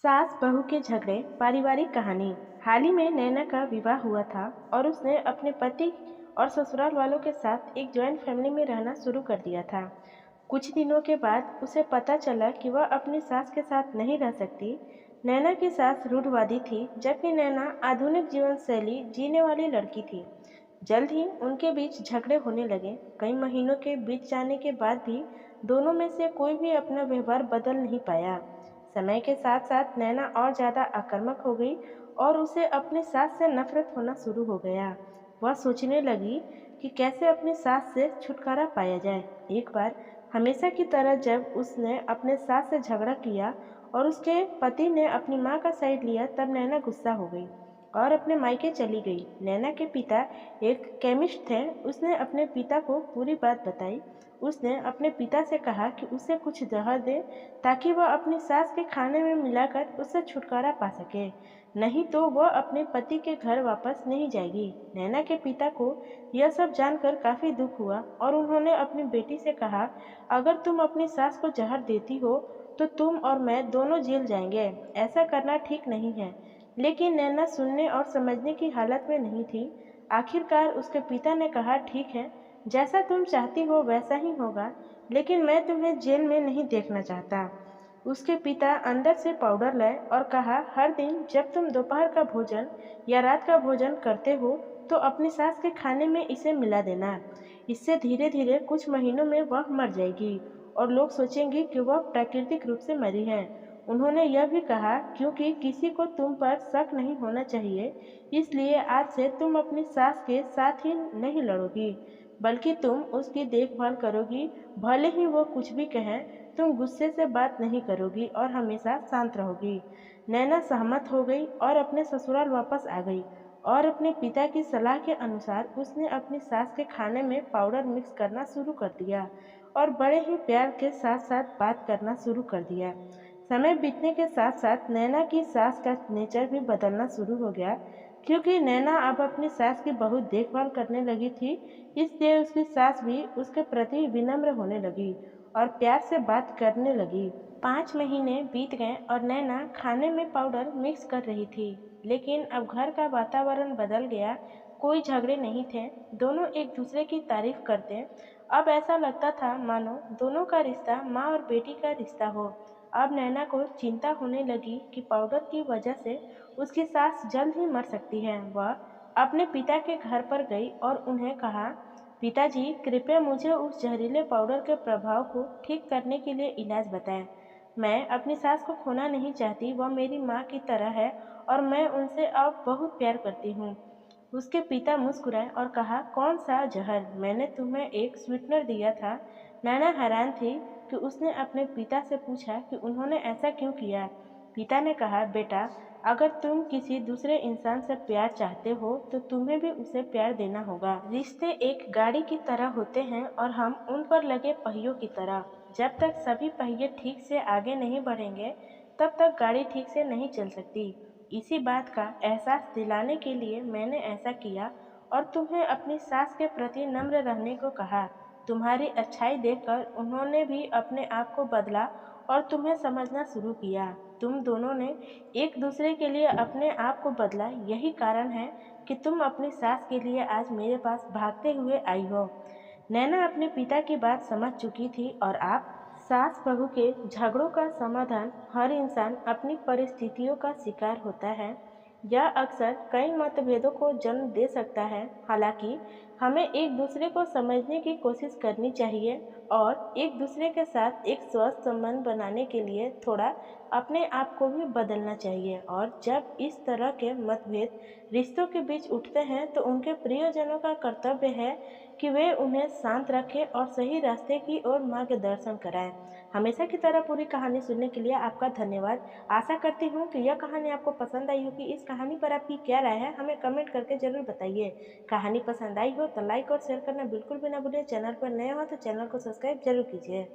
सास बहू के झगड़े पारिवारिक कहानी। हाल ही में नैना का विवाह हुआ था और उसने अपने पति और ससुराल वालों के साथ एक जॉइंट फैमिली में रहना शुरू कर दिया था। कुछ दिनों के बाद उसे पता चला कि वह अपनी सास के साथ नहीं रह सकती। नैना की सास रूढ़वादी थी, जबकि नैना आधुनिक जीवन शैली जीने वाली लड़की थी। जल्द ही उनके बीच झगड़े होने लगे। कई महीनों के बीत जाने के बाद भी दोनों में से कोई भी अपना व्यवहार बदल नहीं पाया। समय के साथ साथ नैना और ज़्यादा आक्रामक हो गई और उसे अपनी सास से नफरत होना शुरू हो गया। वह सोचने लगी कि कैसे अपनी सास से छुटकारा पाया जाए। एक बार हमेशा की तरह जब उसने अपने सास से झगड़ा किया और उसके पति ने अपनी माँ का साइड लिया, तब नैना गुस्सा हो गई और अपने मायके चली गई। नैना के पिता एक केमिस्ट थे। उसने अपने पिता को पूरी बात बताई। उसने अपने पिता से कहा कि उसे कुछ जहर दे ताकि वह अपनी सास के खाने में मिलाकर उससे छुटकारा पा सके, नहीं तो वह अपने पति के घर वापस नहीं जाएगी। नैना के पिता को यह सब जानकर काफ़ी दुख हुआ और उन्होंने अपनी बेटी से कहा, अगर तुम अपनी सास को जहर देती हो तो तुम और मैं दोनों जेल जाएंगे। ऐसा करना ठीक नहीं है। लेकिन नैना सुनने और समझने की हालत में नहीं थी। आखिरकार उसके पिता ने कहा, ठीक है, जैसा तुम चाहती हो वैसा ही होगा, लेकिन मैं तुम्हें जेल में नहीं देखना चाहता। उसके पिता अंदर से पाउडर लाए और कहा, हर दिन जब तुम दोपहर का भोजन या रात का भोजन करते हो तो अपनी सास के खाने में इसे मिला देना। इससे धीरे धीरे कुछ महीनों में वह मर जाएगी और लोग सोचेंगे कि वह प्राकृतिक रूप से मरी है। उन्होंने यह भी कहा, क्योंकि किसी को तुम पर शक नहीं होना चाहिए, इसलिए आज से तुम अपनी सास के साथ ही नहीं लड़ोगी, बल्कि तुम उसकी देखभाल करोगी। भले ही वो कुछ भी कहें, तुम गुस्से से बात नहीं करोगी और हमेशा शांत रहोगी। नैना सहमत हो गई और अपने ससुराल वापस आ गई और अपने पिता की सलाह के अनुसार उसने अपनी सास के खाने में पाउडर मिक्स करना शुरू कर दिया और बड़े ही प्यार के साथ साथ बात करना शुरू कर दिया। समय बीतने के साथ साथ नैना की सास का नेचर भी बदलना शुरू हो गया, क्योंकि नैना अब अपनी सास की बहुत देखभाल करने लगी थी। इसलिए उसकी सास भी उसके प्रति विनम्र होने लगी और प्यार से बात करने लगी। 5 महीने बीत गए और नैना खाने में पाउडर मिक्स कर रही थी, लेकिन अब घर का वातावरण बदल गया। कोई झगड़े नहीं थे, दोनों एक दूसरे की तारीफ करते। अब ऐसा लगता था मानो दोनों का रिश्ता माँ और बेटी का रिश्ता हो। अब नैना को चिंता होने लगी कि पाउडर की वजह से उसकी सास जल्द ही मर सकती है। वह अपने पिता के घर पर गई और उन्हें कहा, पिताजी, कृपया मुझे उस जहरीले पाउडर के प्रभाव को ठीक करने के लिए इलाज बताएं। मैं अपनी सास को खोना नहीं चाहती, वह मेरी माँ की तरह है और मैं उनसे अब बहुत प्यार करती हूँ। उसके पिता मुस्कुराए और कहा, कौन सा जहर? मैंने तुम्हें एक स्वीटनर दिया था। नैना हैरान थी कि उसने अपने पिता से पूछा कि उन्होंने ऐसा क्यों किया। पिता ने कहा, बेटा, अगर तुम किसी दूसरे इंसान से प्यार चाहते हो तो तुम्हें भी उसे प्यार देना होगा। रिश्ते एक गाड़ी की तरह होते हैं और हम उन पर लगे पहियों की तरह। जब तक सभी पहिए ठीक से आगे नहीं बढ़ेंगे, तब तक गाड़ी ठीक से नहीं चल सकती। इसी बात का एहसास दिलाने के लिए मैंने ऐसा किया और तुम्हें अपनी सास के प्रति नम्र रहने को कहा। तुम्हारी अच्छाई देखकर उन्होंने भी अपने आप को बदला और तुम्हें समझना शुरू किया। तुम दोनों ने एक दूसरे के लिए अपने आप को बदला, यही कारण है कि तुम अपनी सास के लिए आज मेरे पास भागते हुए आई हो। नैना अपने पिता की बात समझ चुकी थी और आप सास बहू के झगड़ों का समाधान हर इंसान अपनी परिस्थितियों का शिकार होता है। यह अक्सर कई मतभेदों को जन्म दे सकता है। हालांकि हमें एक दूसरे को समझने की कोशिश करनी चाहिए और एक दूसरे के साथ एक स्वस्थ संबंध बनाने के लिए थोड़ा अपने आप को भी बदलना चाहिए। और जब इस तरह के मतभेद रिश्तों के बीच उठते हैं तो उनके प्रियजनों का कर्तव्य है कि वे उन्हें शांत रखें और सही रास्ते की ओर मार्गदर्शन कराएं। हमेशा की तरह पूरी कहानी सुनने के लिए आपका धन्यवाद। आशा करती हूँ कि यह कहानी आपको पसंद आई होगी। इस कहानी पर आपकी क्या राय है, हमें कमेंट करके ज़रूर बताइए। कहानी पसंद आई हो तो लाइक और शेयर करना बिल्कुल भी ना भूलिए। चैनल पर नए हो तो चैनल को सब्सक्राइब जरूर कीजिए।